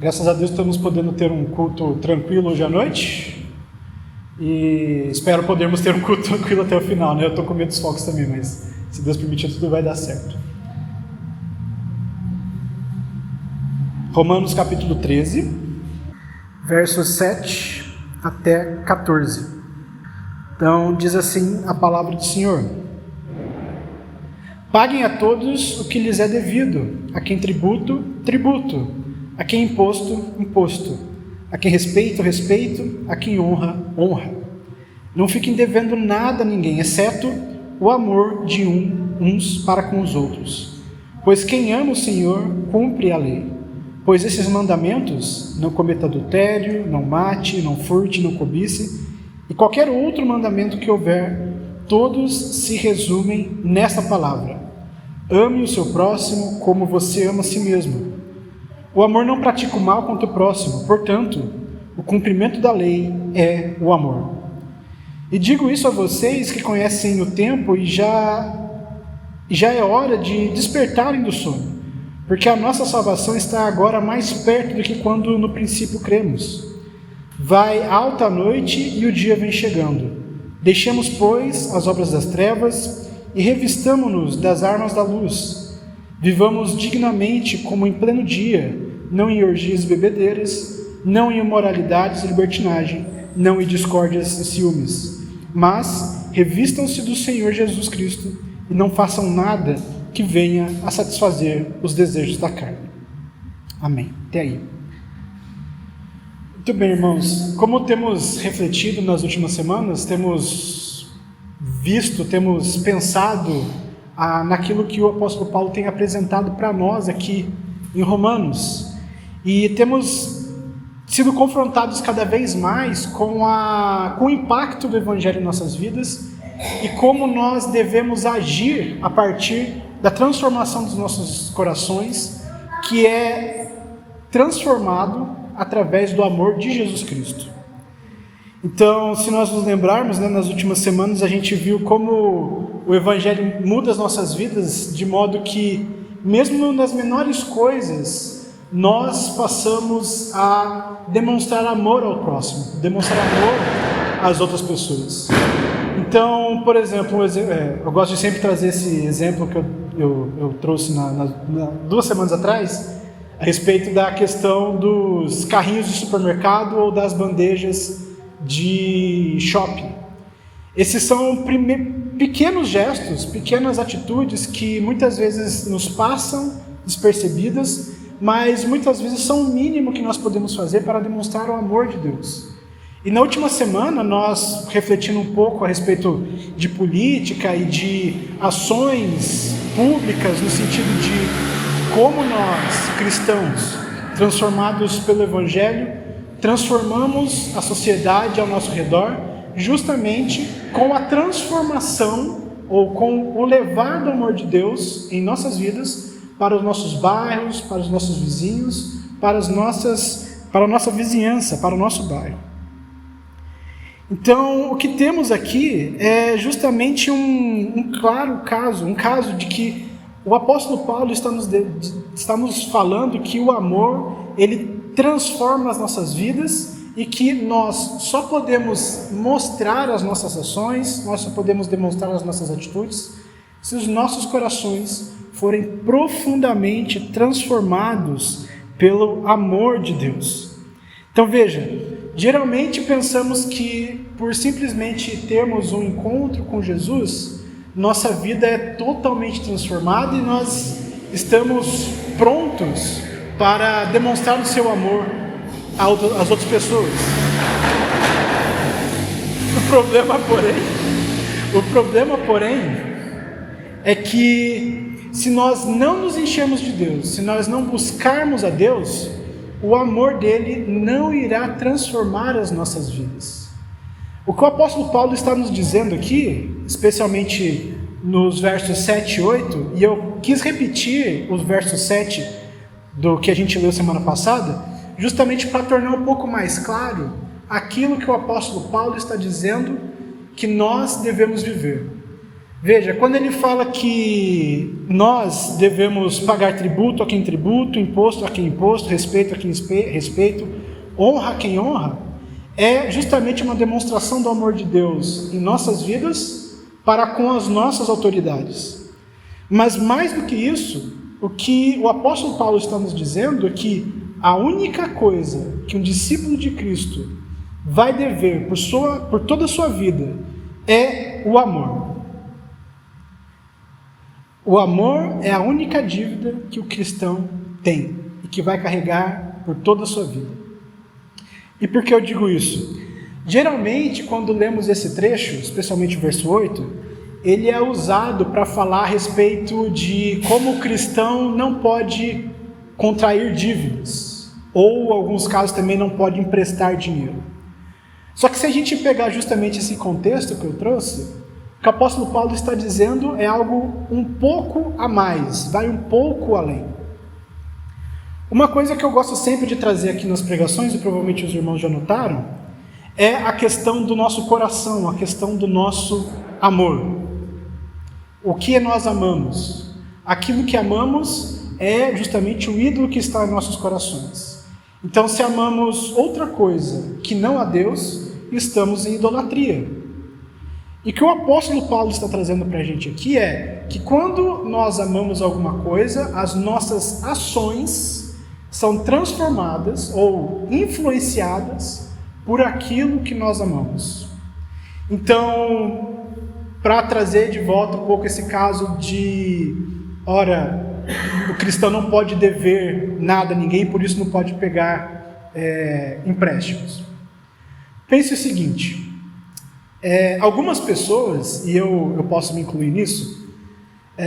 Graças a Deus estamos podendo ter um culto tranquilo hoje à noite e espero podermos ter um culto tranquilo até o final, né? Eu estou com medo dos focos também, mas se Deus permitir tudo vai dar certo. Romanos capítulo 13, versos 7 até 14. Então diz assim a palavra do Senhor: Paguem a todos o que lhes é devido, a quem tributo, tributo, a quem imposto, imposto, a quem respeito, respeito, a quem honra, honra. Não fiquem devendo nada a ninguém, exceto o amor de uns para com os outros. Pois quem ama o Senhor, cumpre a lei. Pois esses mandamentos, não cometa adultério, não mate, não furte, não cobice, e qualquer outro mandamento que houver, todos se resumem nesta palavra: ame o seu próximo como você ama a si mesmo. O amor não pratica o mal contra o próximo, portanto, o cumprimento da lei é o amor. E digo isso a vocês que conhecem o tempo e já é hora de despertarem do sono, porque a nossa salvação está agora mais perto do que quando no princípio cremos. Vai alta a noite e o dia vem chegando. Deixemos, pois, as obras das trevas e revistamo-nos das armas da luz. Vivamos dignamente como em pleno dia, não em orgias e bebedeiras, não em imoralidades e libertinagem, não em discórdias e ciúmes. Mas revistam-se do Senhor Jesus Cristo e não façam nada que venha a satisfazer os desejos da carne. Amém. Até aí. Muito bem, irmãos. Como temos refletido nas últimas semanas, temos pensado naquilo que o apóstolo Paulo tem apresentado para nós aqui em Romanos. E temos sido confrontados cada vez mais com o impacto do Evangelho em nossas vidas e como nós devemos agir a partir da transformação dos nossos corações, que é transformado através do amor de Jesus Cristo. Então, se nós nos lembrarmos, nas últimas semanas a gente viu como o Evangelho muda as nossas vidas, de modo que, mesmo nas menores coisas, nós passamos a demonstrar amor ao próximo, demonstrar amor às outras pessoas. Então, por exemplo, eu gosto de sempre trazer esse exemplo que eu trouxe 2 semanas atrás, a respeito da questão dos carrinhos de supermercado ou das bandejas de shopping. Esses são pequenos gestos, pequenas atitudes que muitas vezes nos passam despercebidas, mas muitas vezes são o mínimo que nós podemos fazer para demonstrar o amor de Deus. E na última semana, nós refletindo um pouco a respeito de política e de ações públicas, no sentido de como nós, cristãos, transformados pelo Evangelho, transformamos a sociedade ao nosso redor, justamente com a transformação ou com o levar do amor de Deus em nossas vidas para os nossos bairros, para os nossos vizinhos, para a nossa vizinhança, para o nosso bairro. Então, o que temos aqui é justamente um claro caso, um caso de que o apóstolo Paulo está nos falando que o amor, ele transforma as nossas vidas e que nós só podemos mostrar as nossas ações, nós só podemos demonstrar as nossas atitudes, se os nossos corações forem profundamente transformados pelo amor de Deus. Então veja, geralmente pensamos que por simplesmente termos um encontro com Jesus, nossa vida é totalmente transformada e nós estamos prontos para demonstrar o seu amor às outras pessoas. O problema, porém, é que se nós não nos enchermos de Deus, se nós não buscarmos a Deus, o amor dele não irá transformar as nossas vidas. O que o apóstolo Paulo está nos dizendo aqui, especialmente nos versos 7 e 8, e eu quis repetir os versos 7 do que a gente leu semana passada, justamente para tornar um pouco mais claro aquilo que o apóstolo Paulo está dizendo que nós devemos viver. Veja, quando ele fala que nós devemos pagar tributo a quem tributo, imposto a quem imposto, respeito a quem respeito, honra a quem honra, é justamente uma demonstração do amor de Deus em nossas vidas para com as nossas autoridades. Mas mais do que isso, o que o apóstolo Paulo está nos dizendo é que a única coisa que um discípulo de Cristo vai dever por toda a sua vida é o amor. O amor é a única dívida que o cristão tem e que vai carregar por toda a sua vida. E por que eu digo isso? Geralmente, quando lemos esse trecho, especialmente o verso 8, ele é usado para falar a respeito de como o cristão não pode contrair dívidas, ou, em alguns casos, também não pode emprestar dinheiro. Só que se a gente pegar justamente esse contexto que eu trouxe, o que o apóstolo Paulo está dizendo é algo um pouco a mais, vai um pouco além. Uma coisa que eu gosto sempre de trazer aqui nas pregações, e provavelmente os irmãos já notaram, é a questão do nosso coração, a questão do nosso amor. O que nós amamos? Aquilo que amamos é justamente o ídolo que está em nossos corações. Então, se amamos outra coisa que não a Deus, estamos em idolatria. E o que o apóstolo Paulo está trazendo para a gente aqui é que quando nós amamos alguma coisa, as nossas ações são transformadas ou influenciadas por aquilo que nós amamos. Então, para trazer de volta um pouco esse caso de, ora, o cristão não pode dever nada a ninguém, por isso não pode pegar empréstimos. Pense o seguinte, algumas pessoas, e eu posso me incluir nisso,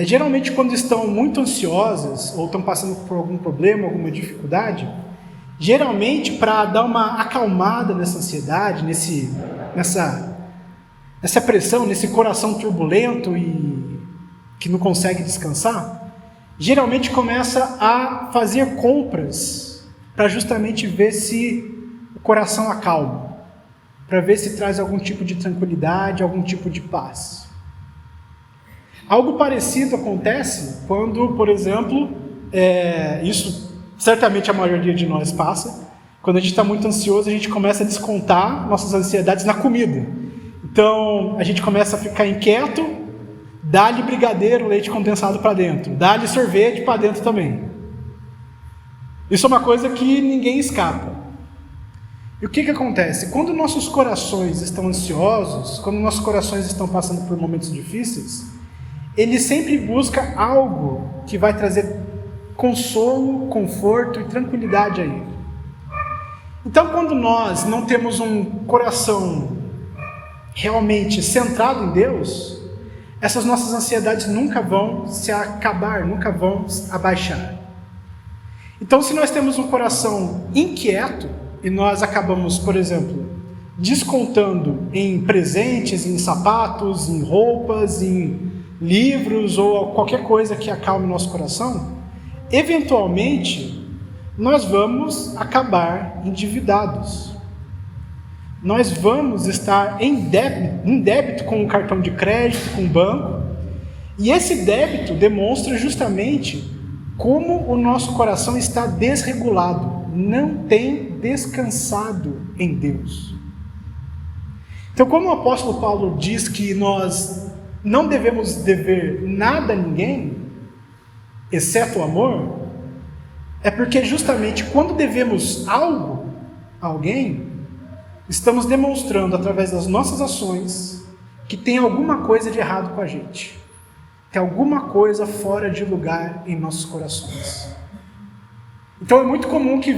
geralmente quando estão muito ansiosas ou estão passando por algum problema, alguma dificuldade, geralmente para dar uma acalmada nessa ansiedade, nessa pressão, nesse coração turbulento e que não consegue descansar, geralmente começa a fazer compras para justamente ver se o coração acalma, para ver se traz algum tipo de tranquilidade, algum tipo de paz. Algo parecido acontece quando, por exemplo, isso certamente a maioria de nós passa, quando a gente está muito ansioso, a gente começa a descontar nossas ansiedades na comida. Então, a gente começa a ficar inquieto, dá-lhe brigadeiro, leite condensado para dentro, dá-lhe sorvete para dentro também. Isso é uma coisa que ninguém escapa. E o que acontece? Quando nossos corações estão ansiosos, quando nossos corações estão passando por momentos difíceis, ele sempre busca algo que vai trazer consolo, conforto e tranquilidade a ele. Então, quando nós não temos um coração realmente centrado em Deus, essas nossas ansiedades nunca vão se acabar, nunca vão abaixar. Então, se nós temos um coração inquieto, e nós acabamos, por exemplo, descontando em presentes, em sapatos, em roupas, em livros ou qualquer coisa que acalme nosso coração, eventualmente nós vamos acabar endividados. Nós vamos estar em débito com o cartão de crédito, com o banco, e esse débito demonstra justamente como o nosso coração está desregulado, não tem descansado em Deus. Então, como o apóstolo Paulo diz que nós não devemos dever nada a ninguém, exceto o amor, é porque justamente quando devemos algo a alguém, estamos demonstrando através das nossas ações que tem alguma coisa de errado com a gente, tem alguma coisa fora de lugar em nossos corações. Então é muito comum que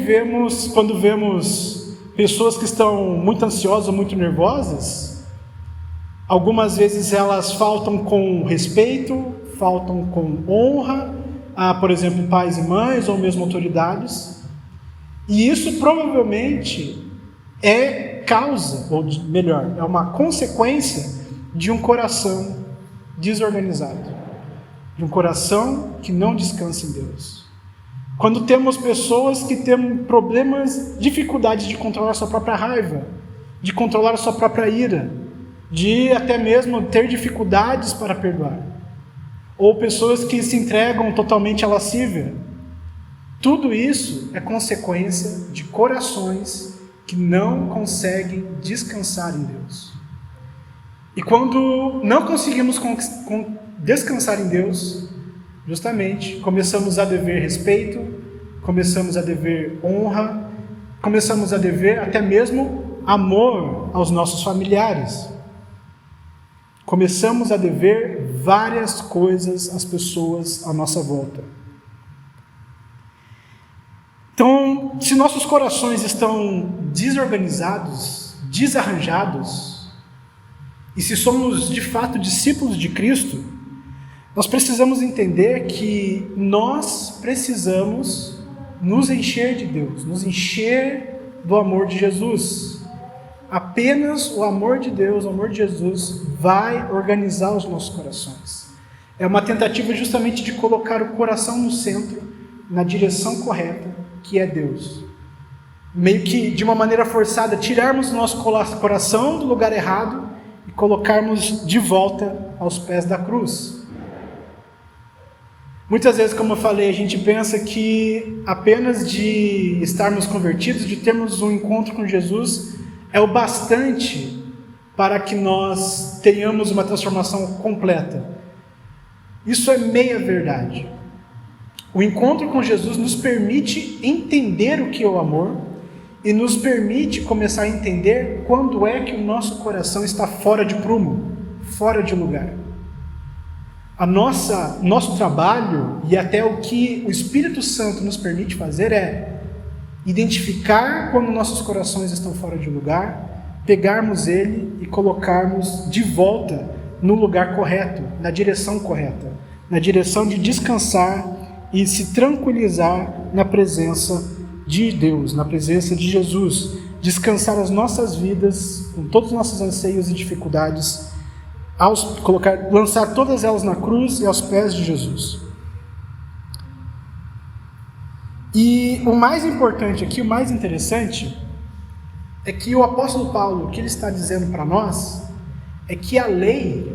quando vemos pessoas que estão muito ansiosas ou muito nervosas, algumas vezes elas faltam com respeito, faltam com honra a, por exemplo, pais e mães ou mesmo autoridades, e isso provavelmente é causa, ou melhor, é uma consequência de um coração desorganizado, de um coração que não descansa em Deus. Quando temos pessoas que têm problemas, dificuldades de controlar a sua própria raiva, de controlar a sua própria ira, de até mesmo ter dificuldades para perdoar, ou pessoas que se entregam totalmente à lascívia. Tudo isso é consequência de corações que não conseguem descansar em Deus. E quando não conseguimos descansar em Deus, justamente começamos a dever respeito, começamos a dever honra, começamos a dever até mesmo amor aos nossos familiares. Começamos a dever várias coisas às pessoas à nossa volta. Então, se nossos corações estão desorganizados, desarranjados, e se somos de fato discípulos de Cristo, nós precisamos entender que nós precisamos nos encher de Deus, nos encher do amor de Jesus. Apenas o amor de Deus, o amor de Jesus vai organizar os nossos corações. É uma tentativa justamente de colocar o coração no centro, na direção correta, que é Deus. Meio que de uma maneira forçada, tirarmos o nosso coração do lugar errado e colocarmos de volta aos pés da cruz. Muitas vezes, como eu falei, a gente pensa que apenas de estarmos convertidos, de termos um encontro com Jesus, é o bastante para que nós tenhamos uma transformação completa. Isso é meia verdade. O encontro com Jesus nos permite entender o que é o amor e nos permite começar a entender quando é que o nosso coração está fora de prumo, fora de lugar. Nosso trabalho e até o que o Espírito Santo nos permite fazer é identificar quando nossos corações estão fora de lugar, pegarmos ele e colocarmos de volta no lugar correto, na direção correta, na direção de descansar e se tranquilizar na presença de Deus, na presença de Jesus, descansar as nossas vidas com todos os nossos anseios e dificuldades, lançar todas elas na cruz e aos pés de Jesus. E o mais importante aqui, o mais interessante, é que o apóstolo Paulo, o que ele está dizendo para nós, é que a lei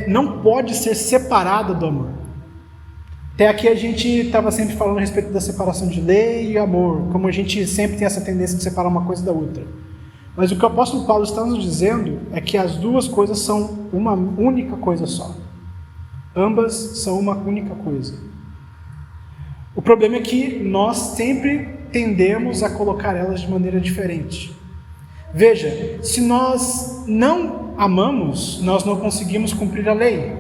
não pode ser separada do amor. Até aqui a gente estava sempre falando a respeito da separação de lei e amor, como a gente sempre tem essa tendência de separar uma coisa da outra. Mas o que o apóstolo Paulo está nos dizendo é que as duas coisas são uma única coisa só. Ambas são uma única coisa. O problema é que nós sempre tendemos a colocar elas de maneira diferente. Veja, se nós não amamos, nós não conseguimos cumprir a lei.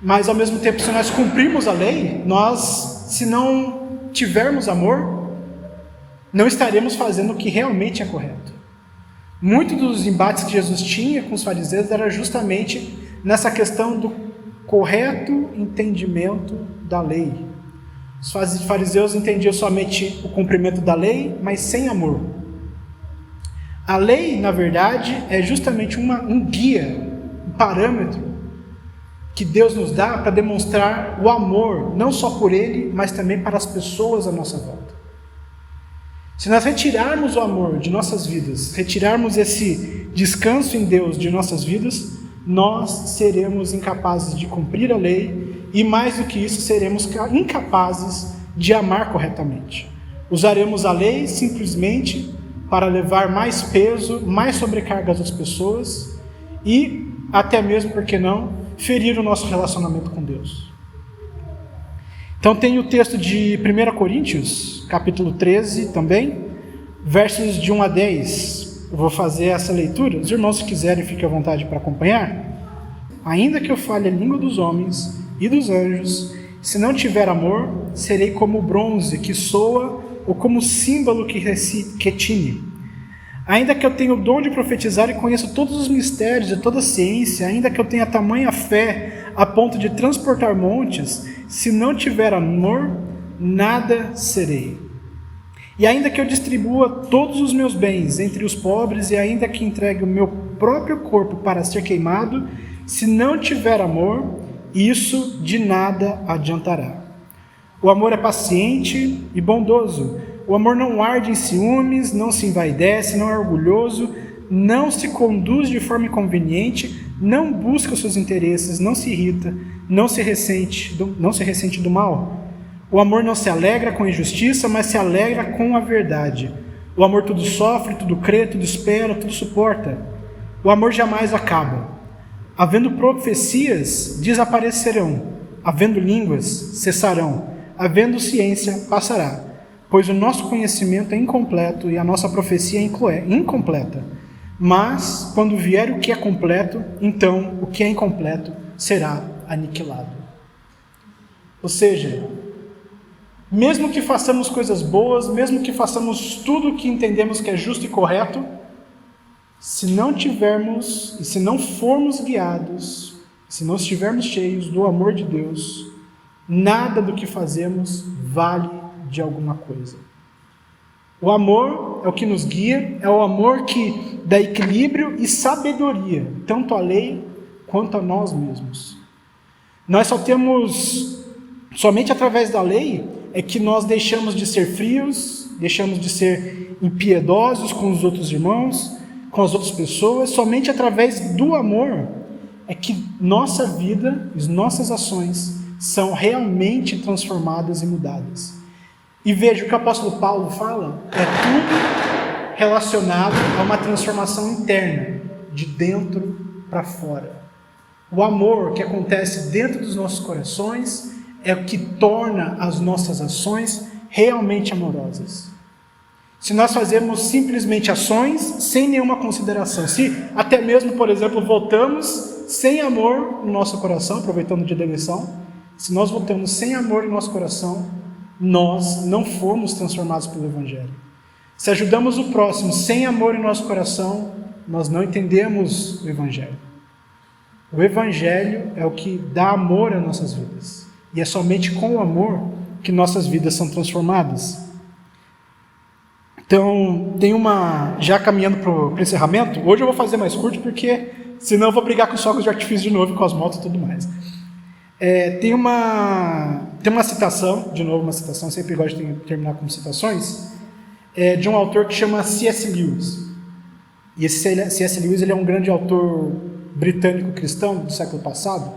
Mas ao mesmo tempo, se nós cumprirmos a lei, se não tivermos amor, não estaremos fazendo o que realmente é correto. Muitos dos embates que Jesus tinha com os fariseus era justamente nessa questão do correto entendimento da lei. Os fariseus entendiam somente o cumprimento da lei, mas sem amor. A lei, na verdade, é justamente um guia, um parâmetro que Deus nos dá para demonstrar o amor, não só por Ele, mas também para as pessoas à nossa volta. Se nós retirarmos o amor de nossas vidas, retirarmos esse descanso em Deus de nossas vidas, nós seremos incapazes de cumprir a lei e, mais do que isso, seremos incapazes de amar corretamente. Usaremos a lei simplesmente para levar mais peso, mais sobrecargas às pessoas e até mesmo, por que não, ferir o nosso relacionamento com Deus. Então tem o texto de 1 Coríntios, capítulo 13 também, versos de 1 a 10. Eu vou fazer essa leitura. Os irmãos, se quiserem, fiquem à vontade para acompanhar. Ainda que eu fale a língua dos homens e dos anjos, se não tiver amor, serei como o bronze que soa ou como o símbolo que retine. Ainda que eu tenha o dom de profetizar e conheça todos os mistérios e toda a ciência, ainda que eu tenha tamanha fé a ponto de transportar montes, se não tiver amor, nada serei. E ainda que eu distribua todos os meus bens entre os pobres, e ainda que entregue o meu próprio corpo para ser queimado, se não tiver amor, isso de nada adiantará. O amor é paciente e bondoso. O amor não arde em ciúmes, não se envaidece, não é orgulhoso, não se conduz de forma inconveniente, não busca os seus interesses, não se irrita, não se ressente do mal. O amor não se alegra com a injustiça, mas se alegra com a verdade. O amor tudo sofre, tudo crê, tudo espera, tudo suporta. O amor jamais acaba. Havendo profecias, desaparecerão. Havendo línguas, cessarão. Havendo ciência, passará. Pois o nosso conhecimento é incompleto e a nossa profecia é incompleta. Mas, quando vier o que é completo, então o que é incompleto será aniquilado. Ou seja, mesmo que façamos coisas boas, mesmo que façamos tudo o que entendemos que é justo e correto, se não tivermos e se não formos guiados, se não estivermos cheios do amor de Deus, nada do que fazemos vale de alguma coisa. O amor é o que nos guia, é o amor que dá equilíbrio e sabedoria, tanto à lei quanto a nós mesmos. Nós só temos, somente através da lei, é que nós deixamos de ser frios, deixamos de ser impiedosos com os outros irmãos, com as outras pessoas. Somente através do amor é que nossa vida, as nossas ações são realmente transformadas e mudadas. E veja, o que o apóstolo Paulo fala é tudo relacionado a uma transformação interna, de dentro para fora. O amor que acontece dentro dos nossos corações é o que torna as nossas ações realmente amorosas. Se nós fazemos simplesmente ações sem nenhuma consideração, se até mesmo, por exemplo, votamos sem amor no nosso coração, aproveitando o dia da eleição, se nós votamos sem amor no nosso coração, nós não fomos transformados pelo Evangelho. Se ajudamos o próximo sem amor em nosso coração, nós não entendemos o Evangelho. O Evangelho é o que dá amor às nossas vidas. E é somente com o amor que nossas vidas são transformadas. Então, já caminhando para o encerramento, hoje eu vou fazer mais curto, porque senão eu vou brigar com os fogos de artifício de novo, com as motos e tudo mais. Tem uma citação, de novo uma citação, sempre gosto de terminar com citações, de um autor que chama C.S. Lewis. E esse C.S. Lewis ele é um grande autor britânico cristão do século passado.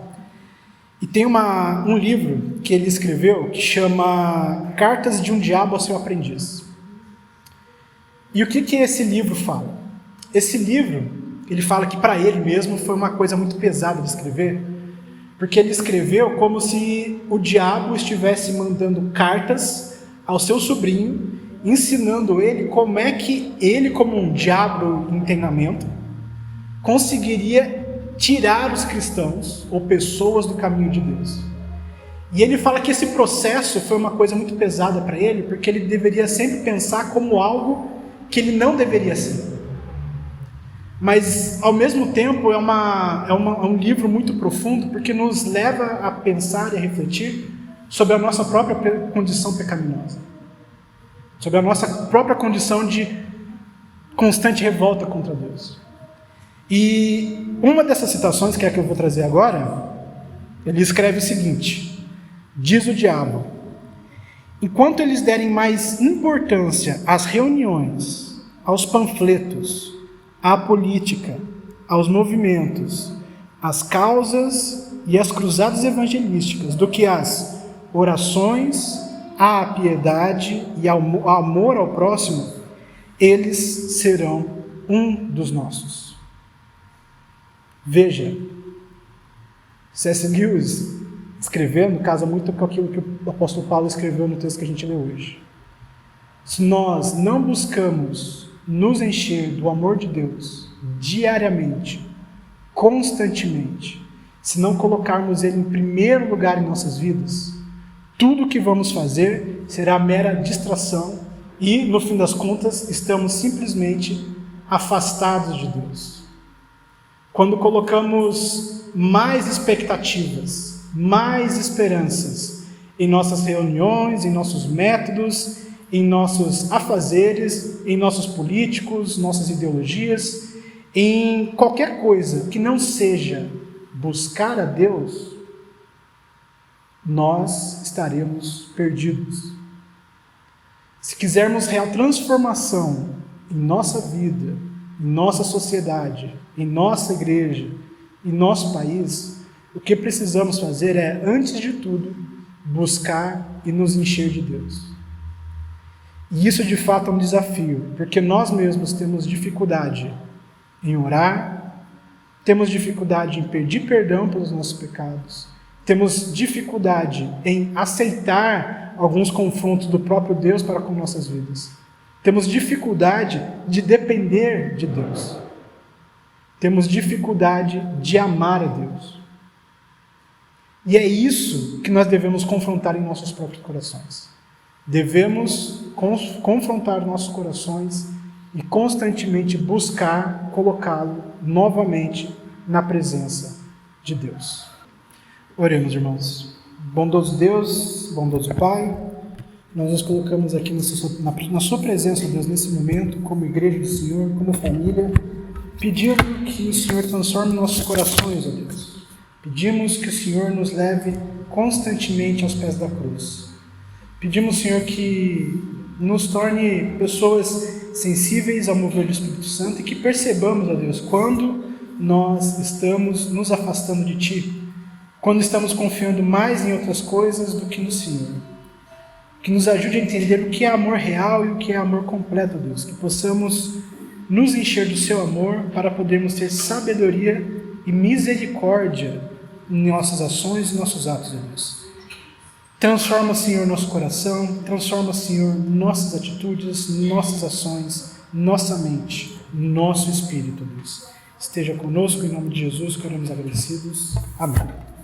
E tem um livro que ele escreveu que chama Cartas de um Diabo ao Seu Aprendiz. E o que esse livro fala? Esse livro, ele fala que para ele mesmo foi uma coisa muito pesada de escrever, porque ele escreveu como se o diabo estivesse mandando cartas ao seu sobrinho, ensinando ele como é que ele, como um diabo em treinamento, conseguiria tirar os cristãos ou pessoas do caminho de Deus. E ele fala que esse processo foi uma coisa muito pesada para ele, porque ele deveria sempre pensar como algo que ele não deveria ser. Mas, ao mesmo tempo, é um livro muito profundo, porque nos leva a pensar e a refletir sobre a nossa própria condição pecaminosa, sobre a nossa própria condição de constante revolta contra Deus. E uma dessas citações, que é a que eu vou trazer agora, ele escreve o seguinte: diz o diabo: enquanto eles derem mais importância às reuniões, aos panfletos, à política, aos movimentos, às causas e às cruzadas evangelísticas do que às orações, à piedade e ao amor ao próximo, eles serão um dos nossos. Veja, C.S. Lewis escrevendo casa muito com aquilo que o apóstolo Paulo escreveu no texto que a gente lê hoje. Se nós não buscamos nos encher do amor de Deus diariamente, constantemente, se não colocarmos Ele em primeiro lugar em nossas vidas, tudo o que vamos fazer será mera distração e, no fim das contas, estamos simplesmente afastados de Deus. Quando colocamos mais expectativas, mais esperanças em nossas reuniões, em nossos métodos, em nossos afazeres, em nossos políticos, nossas ideologias, em qualquer coisa que não seja buscar a Deus, nós estaremos perdidos. Se quisermos real transformação em nossa vida, em nossa sociedade, em nossa igreja, em nosso país, o que precisamos fazer é, antes de tudo, buscar e nos encher de Deus. E isso de fato é um desafio, porque nós mesmos temos dificuldade em orar, temos dificuldade em pedir perdão pelos nossos pecados, temos dificuldade em aceitar alguns confrontos do próprio Deus para com nossas vidas. Temos dificuldade de depender de Deus. Temos dificuldade de amar a Deus. E é isso que nós devemos confrontar em nossos próprios corações. Devemos confrontar nossos corações e constantemente buscar colocá-lo novamente na presença de Deus. Oremos, irmãos. Bondoso Deus, bondoso Pai, nós nos colocamos aqui na sua presença, Deus, nesse momento, como igreja do Senhor, como família, pedindo que o Senhor transforme nossos corações, ó Deus. Pedimos que o Senhor nos leve constantemente aos pés da cruz. Pedimos, Senhor, que nos torne pessoas sensíveis ao mover do Espírito Santo e que percebamos, ó Deus, quando nós estamos nos afastando de Ti, quando estamos confiando mais em outras coisas do que no Senhor. Que nos ajude a entender o que é amor real e o que é amor completo, Deus. Que possamos nos encher do Seu amor para podermos ter sabedoria e misericórdia em nossas ações e nossos atos, Deus. Transforma, Senhor, nosso coração, transforma, Senhor, nossas atitudes, nossas ações, nossa mente, nosso espírito, Deus. Esteja conosco, em nome de Jesus, que oramos agradecidos. Amém.